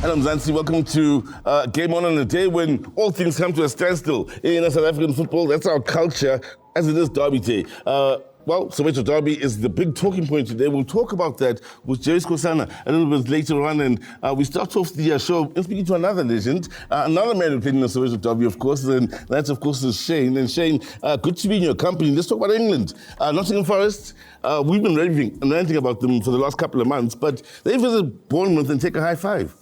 Hello, Mzansi. Welcome to GameON on a day when all things come to a standstill in South African football. That's our culture, as it is Derby Day. Soweto Derby is the big talking point today. We'll talk about that with Jerry Skosana a little bit later on. And we start off the show speaking to another legend, another man who played in the Soweto Derby, of course, and that, of course, is Shane. And Shane, good to be in your company. Let's talk about England. Nottingham Forest, we've been ranting about them for the last couple of months, but they visit Bournemouth and take a high five.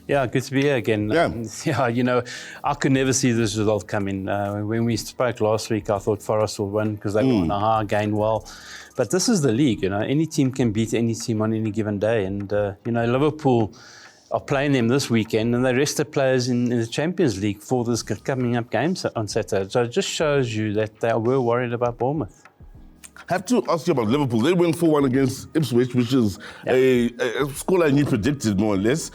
Yeah, good to be here again. I could never see this result coming. When we spoke last week, I thought Forest will win because they were on a high, gained well. But this is the league, Any team can beat any team on any given day. And, Liverpool are playing them this weekend and they rested players in the Champions League for this coming up games on Saturday. So it just shows you that they were worried about Bournemouth. I have to ask you about Liverpool. They win 4-1 against Ipswich, which is a scoreline you predicted, more or less.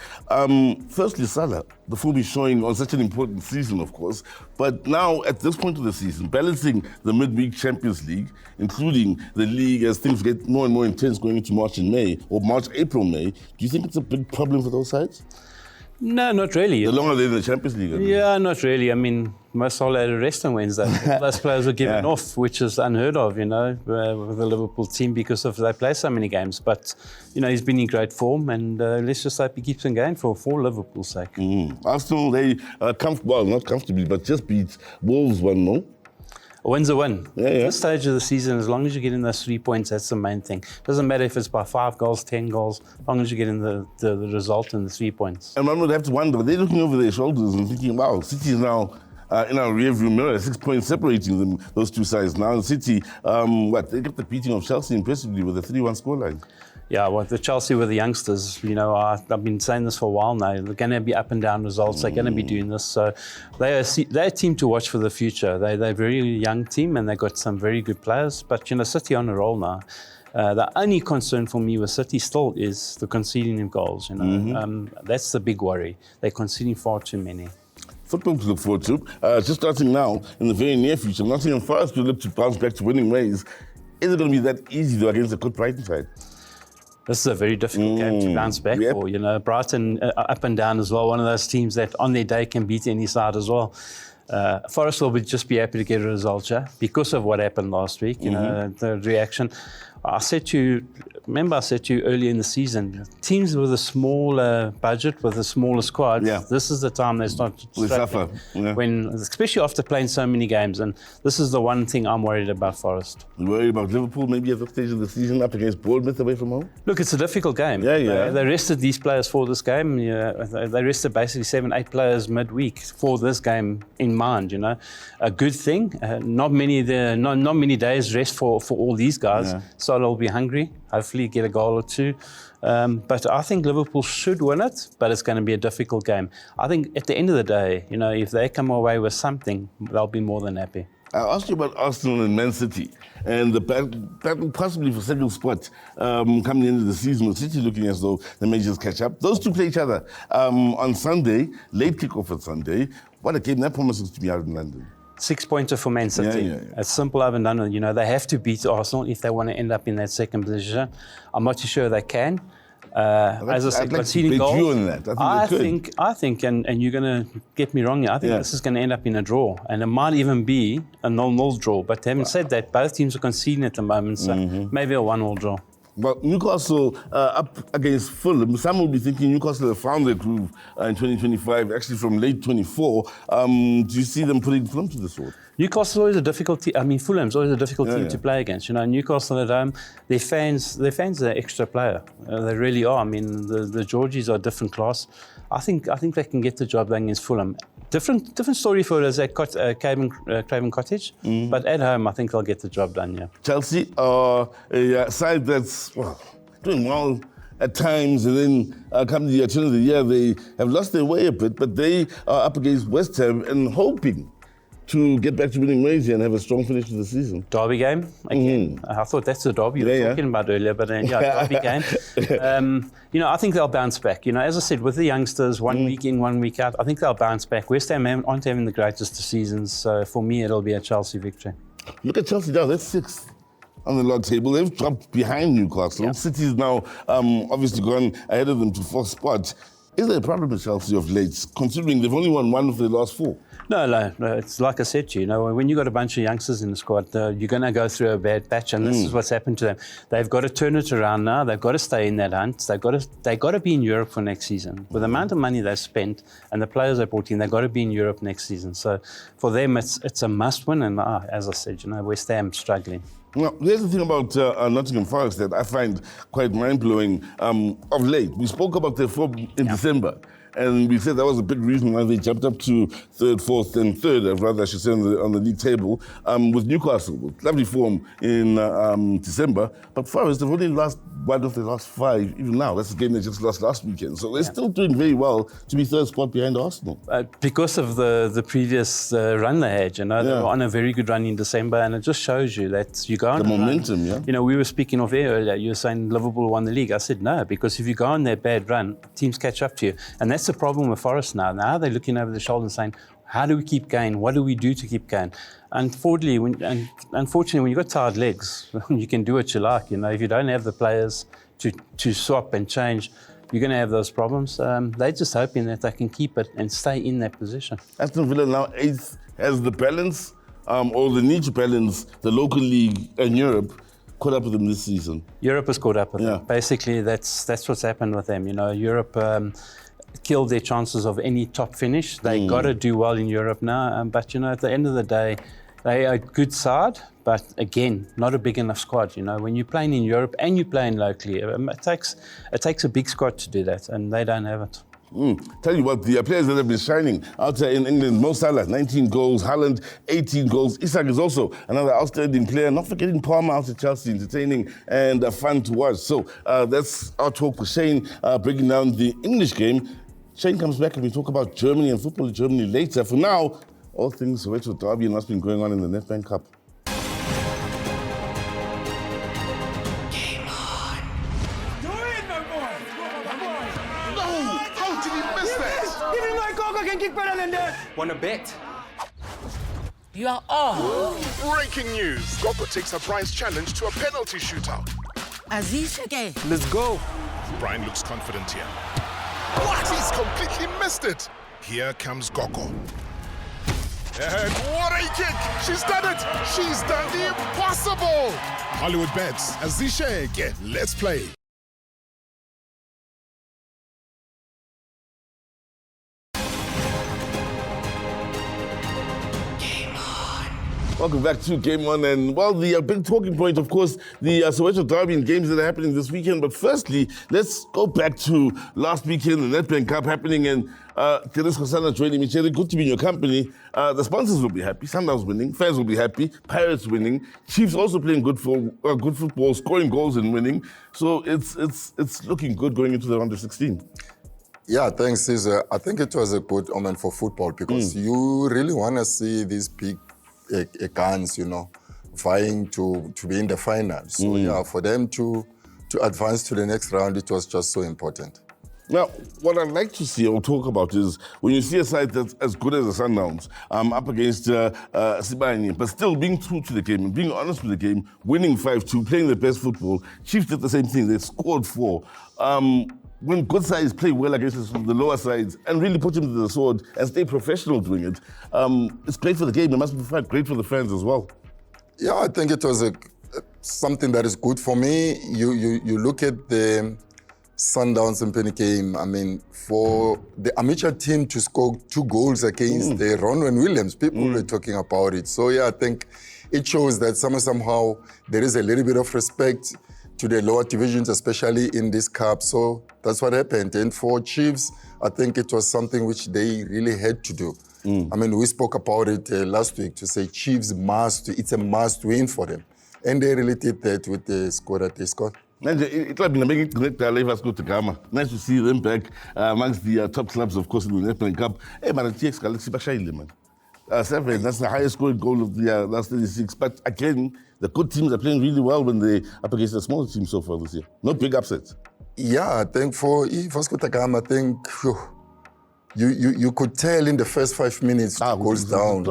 Firstly, Salah, the form he's showing on such an important season, of course. But now, at this point of the season, balancing the midweek Champions League, including the league as things get more and more intense going into March and May, or March, April, May, do you think it's a big problem for those sides? No, not really. The longer they're in the Champions League. Yeah, not really. I mean, most Salah had a rest on Wednesday. Those players were given off, which is unheard of, with the Liverpool team because they play so many games. But, he's been in great form and let's just hope he keeps on going for Liverpool's sake. Arsenal, they not comfortably, but just beat Wolves 1-0. A win's a win. Yeah. At this stage of the season, as long as you get in those 3 points, that's the main thing. Doesn't matter if it's by 5 goals, 10 goals, as long as you get in the result and the 3 points. And one would have to wonder, they're looking over their shoulders and thinking, wow, City is now in our rearview mirror, 6 points separating them, those two sides now. And City, they got the beating of Chelsea impressively with a 3-1 scoreline. Yeah, the Chelsea with the youngsters, I've been saying this for a while now. They're going to be up and down results. They're going to be doing this. So they're a team to watch for the future. They're a very young team and they've got some very good players. But, City on a roll now. The only concern for me with City still is the conceding of goals. That's the big worry. They're conceding far too many. Football to look forward to. Just starting now, in the very near future, Nottingham Forest will look to bounce back to winning ways. Is it going to be that easy, though, against a good Brighton side? This is a very difficult game to bounce back for. Brighton up and down as well. One of those teams that on their day can beat any side as well. Forest will just be happy to get a result, because of what happened last week. The reaction. I said to you earlier in the season, teams with a smaller budget, with a smaller squad, this is the time they start to suffer. Especially after playing so many games. And this is the one thing I'm worried about Forest. You worried about Liverpool maybe at the stage of the season up against Bournemouth away from home? Look, it's a difficult game. They rested these players for this game. They rested basically 7-8 players midweek for this game in mind. A good thing. Not many days rest for all these guys. So they'll be hungry, hopefully get a goal or two. But I think Liverpool should win it, but it's going to be a difficult game. I think at the end of the day, if they come away with something, they'll be more than happy. I asked you about Arsenal and Man City and the battle possibly for second spot coming into the season, with City looking as though they may just catch up. Those two play each other on Sunday, late kickoff on Sunday. What a game that promises to be out in London. 6-pointer for Man City. It's simple, over and done. They have to beat Arsenal if they want to end up in that second position. I'm not too sure they can. As I said, conceding goals. I think, and you're going to get me wrong here, I think this is going to end up in a draw. And it might even be a 0-0 draw. But having said that, both teams are conceding at the moment, so maybe a 1-1 draw. But Newcastle up against Fulham, some will be thinking Newcastle have found their groove in 2025, actually from late 24. Do you see them putting Fulham to the sword? Newcastle's always a difficult team. Fulham's always a difficult team to play against. Newcastle at home, their fans are an extra player. They really are. The Georgies are a different class. I think they can get the job done against Fulham. Different story for us at Craven Cottage, but at home I think they'll get the job done. Chelsea are a side that's doing well at times, and then come the turn of the year they have lost their way a bit, but they are up against West Ham and hoping to get back to winning ways here and have a strong finish to the season. Derby game again. I thought that's the derby you were talking about earlier, but derby game. I think they'll bounce back. As I said, with the youngsters, 1 week in, 1 week out, I think they'll bounce back. West Ham aren't having the greatest of seasons, so for me it'll be a Chelsea victory. Look at Chelsea now, they're 6th on the log table. They've dropped behind Newcastle. City's now obviously gone ahead of them to 4th spot. Is there a problem with Chelsea of late, considering they've only won one of the last 4? No. It's like I said to you, when you've got a bunch of youngsters in the squad, you're going to go through a bad patch, and this is what's happened to them. They've got to turn it around now. They've got to stay in that hunt. They've got to be in Europe for next season. With the amount of money they've spent and the players they brought in, they've got to be in Europe next season. So for them, it's a must-win. And as I said, West Ham struggling. Now, here's the thing about Nottingham Forest that I find quite mind-blowing of late. We spoke about their form in December, and we said that was a big reason why they jumped up to 3rd, 4th, and 3rd, rather I should say, on the league table, with Newcastle, with lovely form in December. But Forest, they've only lost one of the last 5, even now. That's the game they just lost last weekend. So they're still doing very well to be 3rd spot behind Arsenal. Because of the previous run they had, They were on a very good run in December, and it just shows you that you go on the momentum, we were speaking of air earlier. You were saying Liverpool won the league. I said no, because if you go on that bad run, teams catch up to you. And that's the problem with Forest now. Now they're looking over the shoulder and saying, how do we keep going? What do we do to keep going? Unfortunately, when you've got tired legs, you can do what you like. If you don't have the players to swap and change, you're going to have those problems. They're just hoping that they can keep it and stay in that position. Aston Villa now 8th has the balance, or the need to balance the local league and Europe caught up with them this season. Europe has caught up with them. Basically, that's what's happened with them. Europe killed their chances of any top finish. They got to do well in Europe now. But, at the end of the day, they are a good side, but again, not a big enough squad. When you're playing in Europe and you're playing locally, it takes a big squad to do that, and they don't have it. Tell you what, the players that have been shining out there in England, Mo Salah, 19 goals, Haaland, 18 goals. Isak is also another outstanding player. Not forgetting Palmer out at Chelsea, entertaining and fun to watch. So that's our talk with Shane, breaking down the English game. Shane comes back and we talk about Germany and football in Germany later. For now, all things Soweto Derby and what's been going on in the Nedbank Cup. Wanna bet? You are on. Breaking news. Gogo takes a Brian's challenge to a penalty shootout. Aziz again. Let's go. Brian looks confident here. What? He's completely missed it. Here comes Gogo. And what a kick! She's done it! She's done the impossible! Hollywoodbets, Azisheke, let's play. Welcome back to Game On, and the big talking point, of course, the Soweto Derby and games that are happening this weekend. But firstly, let's go back to last weekend, the Nedbank Cup happening, and Teres Khosana joining me. Cherry, good to be in your company. The sponsors will be happy, Sundowns winning, fans will be happy, Pirates winning, Chiefs also playing good football, scoring goals and winning. So it's looking good going into the round of 16. Yeah, thanks, Caesar. I think it was a good omen for football because you really want to see these big guns, vying to be in the final. So yeah, for them to advance to the next round, it was just so important. Now, what I'd like to see or talk about is when you see a side that's as good as the Sundowns up against Sibanye, but still being true to the game and being honest with the game, winning 5-2, playing the best football. Chiefs did the same thing. They scored 4. When good sides play well against the lower sides and really put them to the sword and stay professional doing it, it's great for the game. It must be great for the fans as well. Yeah, I think it was something that is good for me. You look at the Sundowns and Penny game. I mean, for the amateur team to score 2 goals against the Ronwen Williams, people were talking about it. So yeah, I think it shows that somehow there is a little bit of respect to the lower divisions, especially in this cup. So that's what happened. And for Chiefs, I think it was something which they really had to do. I mean, we spoke about it last week to say Chiefs it's a must win for them. And they really did that with the score that they scored. Nice to see them back amongst the top clubs, of course, in the Nedbank Cup. Hey, man, TX Galaxy Bashayile, man. 7, that's the highest scoring goal of the last 36. But again, the good teams are playing really well when they're up against the smaller teams so far this year. No big upsets. Yeah, I think for Vasco da Gama, I think you could tell in the first 5 minutes goals down.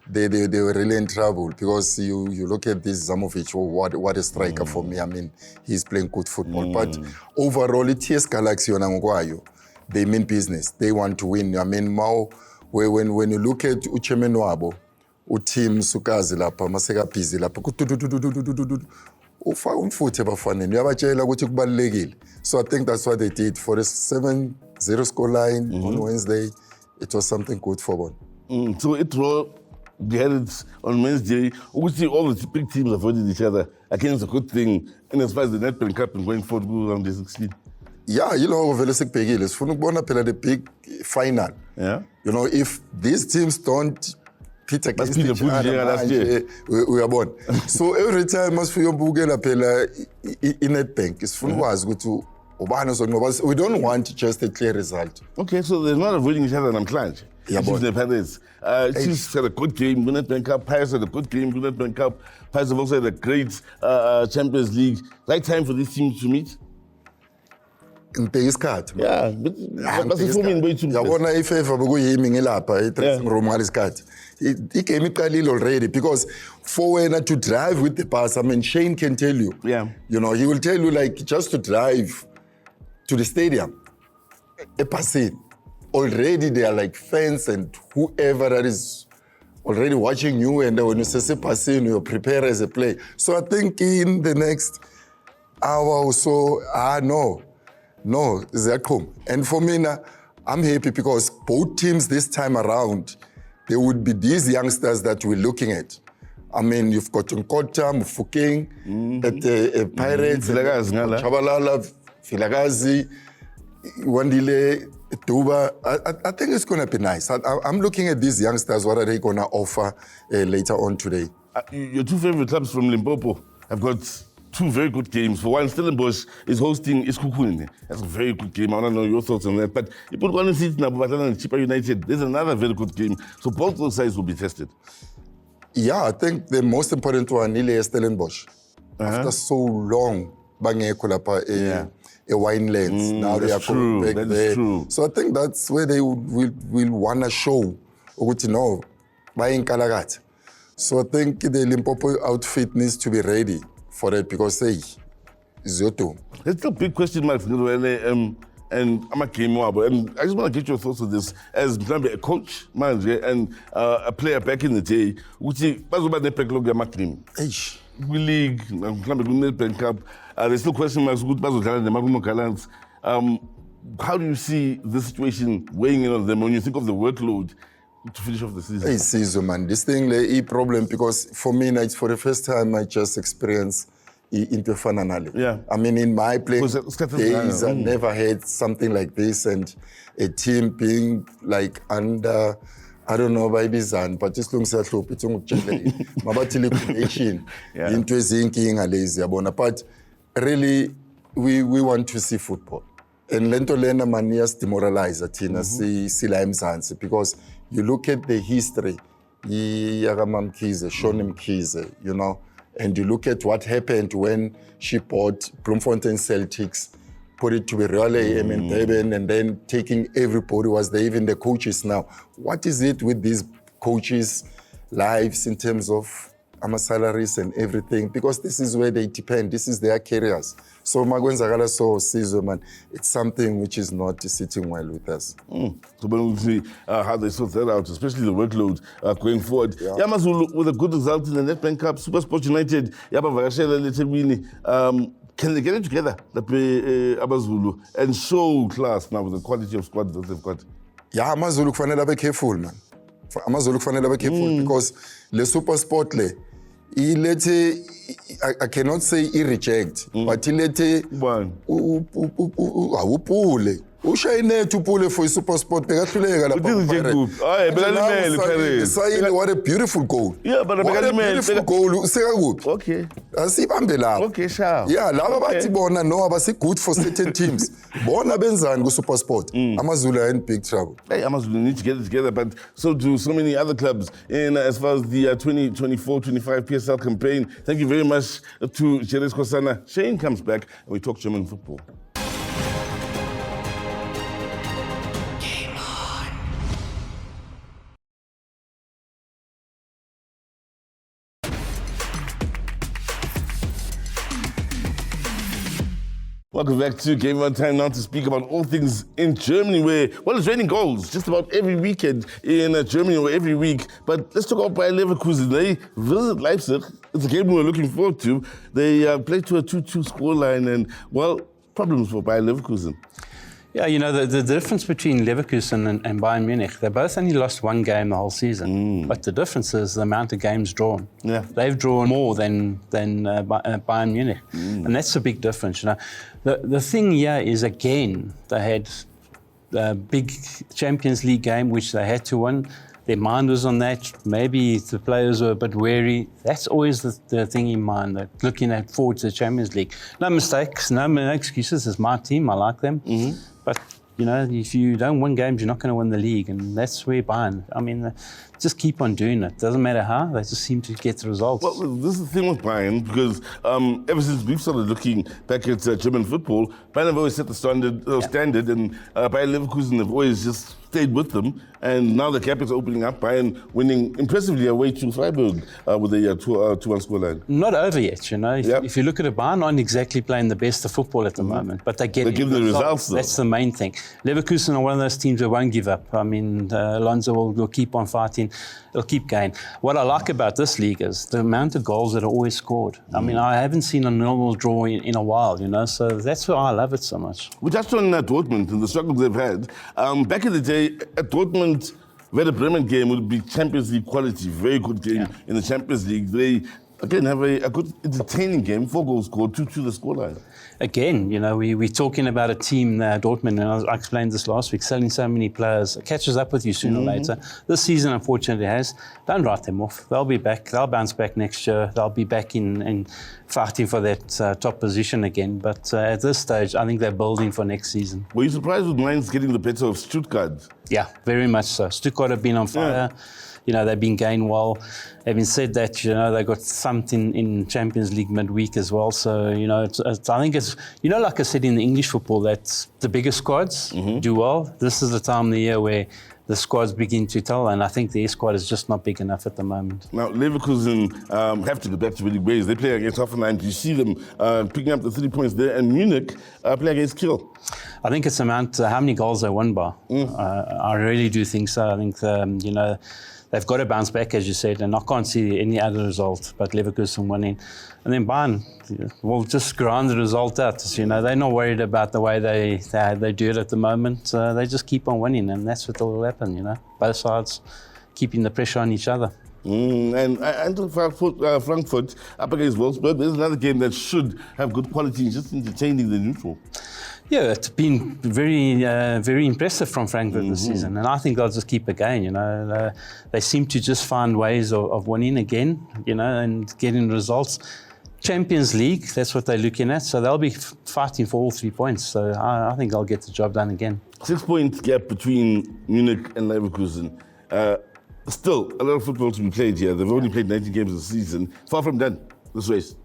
They were really in trouble because you look at this Zamovic, what a striker for me. I mean, he's playing good football. But overall, it is Galaxy Onangwayo. they mean business. They want to win. I mean, when you look at uchairman wabo, uTim Sukazi lapha maseka busy lapha ufaka umfutho ebafaneni uyabatshela ukuthi kubalekile. So I think that's what they did for the 7-0 scoreline on Wednesday. It was something good for them. So it draw they had it on Wednesday. We see all the big teams avoided each other. Again, it's a good thing. And as far as the Nedbank Cup and going forward, we round 16. Yeah, you know, vele sikubhekile sifuna ukubona phela the big final. Yeah. You know, if these teams don't pit against Must be each the other last year. uyabona. So every time masifika ubukela phela iNedbank sifuna ukwazi ukuthi ubani uzonqoba. We don't want just a clear result. Okay, so they're not avoiding each other namhlanje. Yeah, Chiefs and Pirates. Chiefs had a good game, Nedbank Cup. Pirates had a good game, Nedbank Cup. Pirates have also had a great Champions League. Right time for these teams to meet? Ngibheka isikhathi. Yeah, but basifumini boyithu. Yabona ifavor bekuyimi ngilapha e-dressing room ngalesikhathi. I-game iqalile already because for wena to drive with the bus, I mean, Shane can tell you. Yeah. You know, he will tell you like just to drive to the stadium, ebhasini. Already there are like fans and whoever that is already watching you, and when you say passing, you prepare as a play. So I think in the next hour or so, no, Zakom. And for me now, I'm happy because both teams this time around, there would be these youngsters that we're looking at. I mean, you've got Nkota, Mufokeng, at Pirates, Chabalala, Filagazi, Wandile, Tuba. I think it's going to be nice. I'm looking at these youngsters, what are they going to offer later on today? Your two favorite clubs from Limpopo have got two very good games. For one, Stellenbosch is hosting Iskhukhune. That's a very good game. I don't know your thoughts on that. But you put one seat in Abubatana and Chippa United. There's another very good game. So both those sides will be tested. Yeah, I think the most important one is Stellenbosch. After so long, bangekho lapha Winelands. Now they are coming back there. True. So I think that's where they will want to show ukuthi no, bayinkalakatha. So I think the Limpopo outfit needs to be ready for that because Zoto. There's still big question marks, and I'm a game wabo. And I just want to get your thoughts on this as a coach, manager, and a player back in the day. Uthi bazoba nepeklo gamaklim. League, Nedbank Cup. There's still question marks. How do you see this situation weighing in on them when you think of the workload to finish off the season? Hey, season, man. This thing, a problem because for me, it's for the first time I just experienced into finale. Yeah. I mean, in my place, days I never had something like this, and a team being like under, I don't know by design, but just long it's mabathi liquidation into ezinkinga lezi yabona. But really, we want to see football. And lento lena manias demoralize thina sila eMzansi because you look at the history, Yagamam Mkhize, Shoni Mkhize, you know, and you look at what happened when she bought Bloemfontein Celtics, put it to be Royal and Durban, and then taking everybody was there, even the coaches now. What is it with these coaches' lives in terms of salaries and everything? Because this is where they depend. This is their careers. So Magwenzagala so season, man, it's something which is not sitting well with us. So we'll see how they sort that out, especially the workload going forward. Yamazulu with a good result in the Nedbank Cup, SuperSport United, can they get it together, Amazulu, and show class now with the quality of squad that they've got? Yeah, Amazulu kufanele be careful, man. Amazulu kufanele be careful because le SuperSport le, I cannot say reject, but upule. Ushayine upule for SuperSport. What a beautiful goal. Yeah, but what a beautiful goal. Okay. Okay, sure. Yeah, laba bathi bona no abasi good for certain teams. Bona benzani ku SuperSport. Amazulu are in big trouble. Hey, Amazulu need to get it together, but so do so many other clubs in as far as the 2024-25 PSL campaign. Thank you very much to Jeres Kosana. Shane comes back and we talk German football. Welcome back to GameON. Time now to speak about all things in Germany where, well, it's raining goals just about every weekend in Germany or every week. But let's talk about Bayer Leverkusen. They visit Leipzig. It's a game we're looking forward to. They played to a 2-2 scoreline and, well, problems for Bayer Leverkusen. Yeah, you know, the difference between Leverkusen and Bayern Munich, they both only lost one game the whole season. But the difference is the amount of games drawn. Yeah. They've drawn more than Bayern Munich. And that's a big difference, you know. The thing here is, again, they had a big Champions League game, which they had to win. Their mind was on that. Maybe the players were a bit wary. That's always the thing in mind, that looking forward to the Champions League. No mistakes, no excuses. It's my team. I like them. But, you know, if you don't win games, you're not going to win the league. And that's where Bayern, I mean, just keep on doing it. Doesn't matter how, they just seem to get the results. Well, this is the thing with Bayern, because ever since we've started looking back at German football, Bayern have always set the standard, and Bayer Leverkusen have always just stayed with them. And now the gap is opening up. Bayern winning impressively away to Freiburg with a 2-1 scoreline. Not over yet, you know. If you look at it, Bayern aren't exactly playing the best of football at the moment, but they're getting the results, though. That's the main thing. Leverkusen are one of those teams that won't give up. I mean, Alonso will keep on fighting. They'll keep going. What I like about this league is the amount of goals that are always scored. I mean, I haven't seen a normal draw in a while, you know, so that's why I love it so much. We touched on Dortmund and the struggles they've had. Back in the day, at Dortmund, Werder Bremen game would be Champions League quality, very good game in the Champions League. They, again, have a good, entertaining game, 4 goals scored, 2-2 the scoreline. Again, you know, we're talking about a team, Dortmund, and I explained this last week, selling so many players. It catches up with you sooner or later. This season, unfortunately, has. Don't write them off. They'll be back. They'll bounce back next year. They'll be back in fighting for that top position again. But at this stage, I think they're building for next season. Were you surprised with Mainz getting the better of Stuttgart? Yeah, very much so. Stuttgart have been on fire. Yeah. You know, they've been going well. Having said that, you know, they got something in Champions League midweek as well. So, you know, I think it's, you know, like I said in the English football, that the bigger squads do well. This is the time of the year where the squads begin to tell, and I think their squad is just not big enough at the moment. Now, Leverkusen have to go back to winning ways. They play against Hoffenheim. Do you see them picking up the 3 points there? And Munich play against Kiel. I think it's amount how many goals they won by. I really do think so. I think, you know, they've got to bounce back, as you said, and I can't see any other result but Leverkusen winning. And then Bayern will just grind the result out. You know, they're not worried about the way they do it at the moment. They just keep on winning, and that's what will happen, you know. Both sides keeping the pressure on each other. And Frankfurt up against Wolfsburg. There's another game that should have good quality, just entertaining the neutral. Yeah, it's been very impressive from Frankfurt this season, and I think they'll just keep it going. You know, they seem to just find ways of winning again, you know, and getting results. Champions League, that's what they're looking at, so they'll be fighting for all 3 points. So I think they'll get the job done again. 6 point gap between Munich and Leverkusen. Still, a lot of football to be played here. They've only played 90 games this season. Far from done, this race.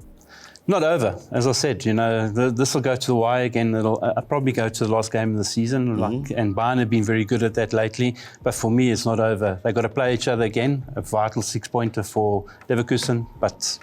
Not over, as I said. You know, this will go to the wire again. It'll probably go to the last game of the season. And Bayern have been very good at that lately. But for me, it's not over. They've got to play each other again. A vital 6-pointer for Leverkusen, but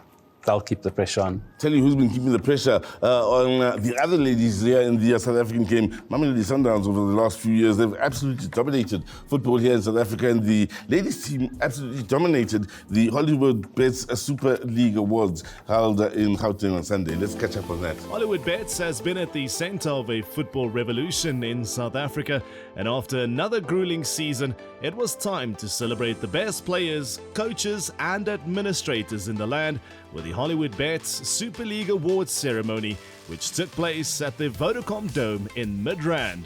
they'll keep the pressure on. Tell you who's been keeping the pressure on the other ladies here in the South African game. Mamelodi Sundowns over the last few years, they've absolutely dominated football here in South Africa, and the ladies team absolutely dominated the Hollywoodbets Super League Awards held in Gauteng on Sunday. Let's catch up on that. Hollywoodbets has been at the centre of a football revolution in South Africa, and after another grueling season, it was time to celebrate the best players, coaches and administrators in the land with the Hollywoodbets Super League Awards ceremony, which took place at the Vodacom Dome in Midrand.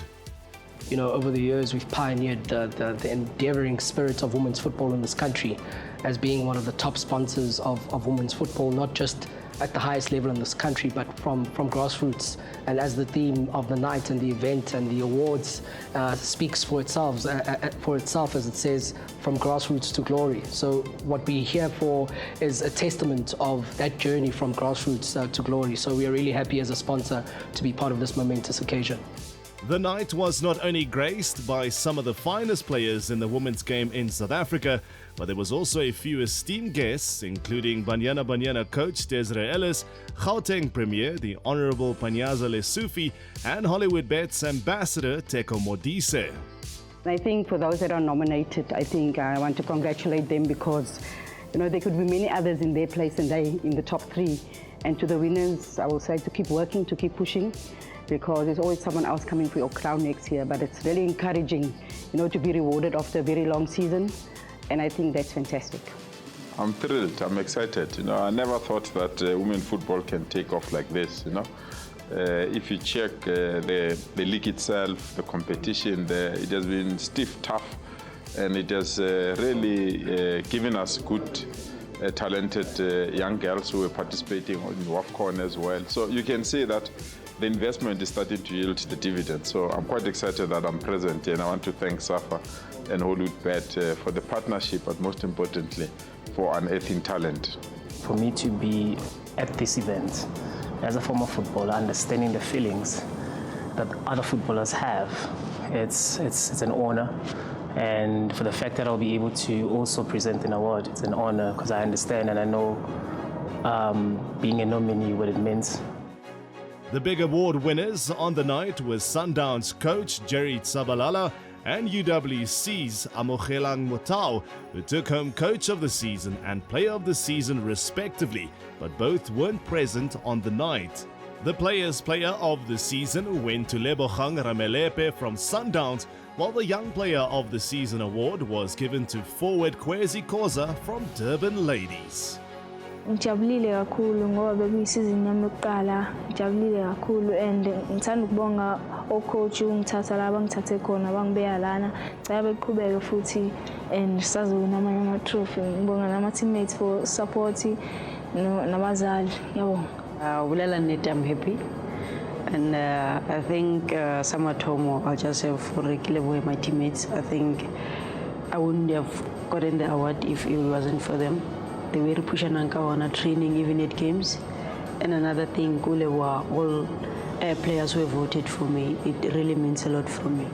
You know, over the years, we've pioneered the endeavouring spirit of women's football in this country as being one of the top sponsors of women's football, not just at the highest level in this country, but from grassroots. And as the theme of the night and the event and the awards speaks for itself, as it says, from grassroots to glory. So what we're here for is a testament of that journey from grassroots to glory. So we are really happy as a sponsor to be part of this momentous occasion. The night was not only graced by some of the finest players in the women's game in South Africa, but there was also a few esteemed guests, including Banyana coach Desiree Ellis, Gauteng Premier, the Honourable Panyaza Lesufi, and Hollywoodbets ambassador Teko Modise. I think for those that are nominated, I think I want to congratulate them because, you know, there could be many others in their place and they in the top 3. And to the winners, I will say to keep working, to keep pushing, because there's always someone else coming for your crown next year. But it's really encouraging, you know, to be rewarded after a very long season. And I think that's fantastic. I'm thrilled, I'm excited. You know, I never thought that women football can take off like this, you know. If you check the league itself, the competition, it has been stiff, tough, and it has really given us good, talented young girls who are participating in WAFCON as well. So you can see that the investment is starting to yield the dividend. So I'm quite excited that I'm present, and I want to thank SAFA and Hollywoodbet for the partnership, but most importantly, for unearthing talent. For me to be at this event, as a former footballer, understanding the feelings that other footballers have, it's an honor. And for the fact that I'll be able to also present an award, it's an honor because I understand and I know being a nominee what it means. The big award winners on the night was Sundowns coach Jerry Tsabalala and UWC's Amogelang Motau, who took home Coach of the Season and Player of the Season respectively, but both weren't present on the night. The Players' Player of the Season went to Lebogang Ramelepe from Sundowns, while the Young Player of the Season award was given to forward Kwezi Khoza from Durban Ladies. Ngijabulile kakhulu ngoba bekuyisizini yami yokuqala, ngijabulile kakhulu and ngithanda ukubonga ocoach ungithatha la bangithathe khona bangibeka lana. Ngicela beqhubeke futhi and sazoyina amanye ama-trophy. Ngibonga nama teammates for support nabazali. Yabonga. Bulela Net, I'm happy. And I think somewhat home, I'll just have for Rekile my teammates. I think I wouldn't have gotten the award if it wasn't for them. They were pushing on training even at games. And another thing, Kule were all players who voted for me. It really means a lot for me.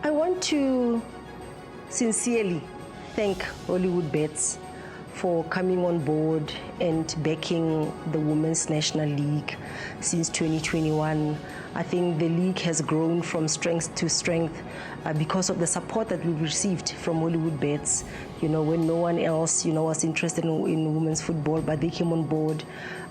I want to sincerely thank Hollywoodbets for coming on board and backing the Women's National League since 2021. I think the league has grown from strength to strength because of the support that we've received from Hollywoodbets. You know, when no one else, you know, was interested in women's football, but they came on board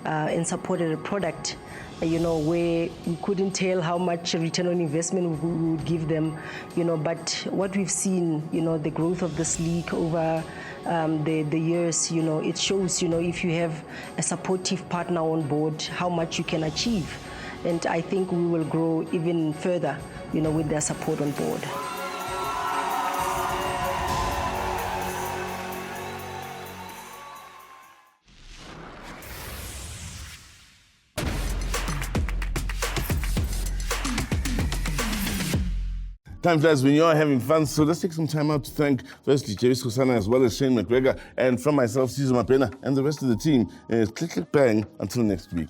and supported a product, you know, where we couldn't tell how much return on investment we would give them, you know, but what we've seen, you know, the growth of this league over the years, you know, it shows, you know, if you have a supportive partner on board, how much you can achieve. And I think we will grow even further, you know, with their support on board. Time flies when you're having fun, so let's take some time out to thank firstly Javis Kusana as well as Shane McGregor, and from myself, Caesar Mapena, and the rest of the team. Click, click, bang. Until next week.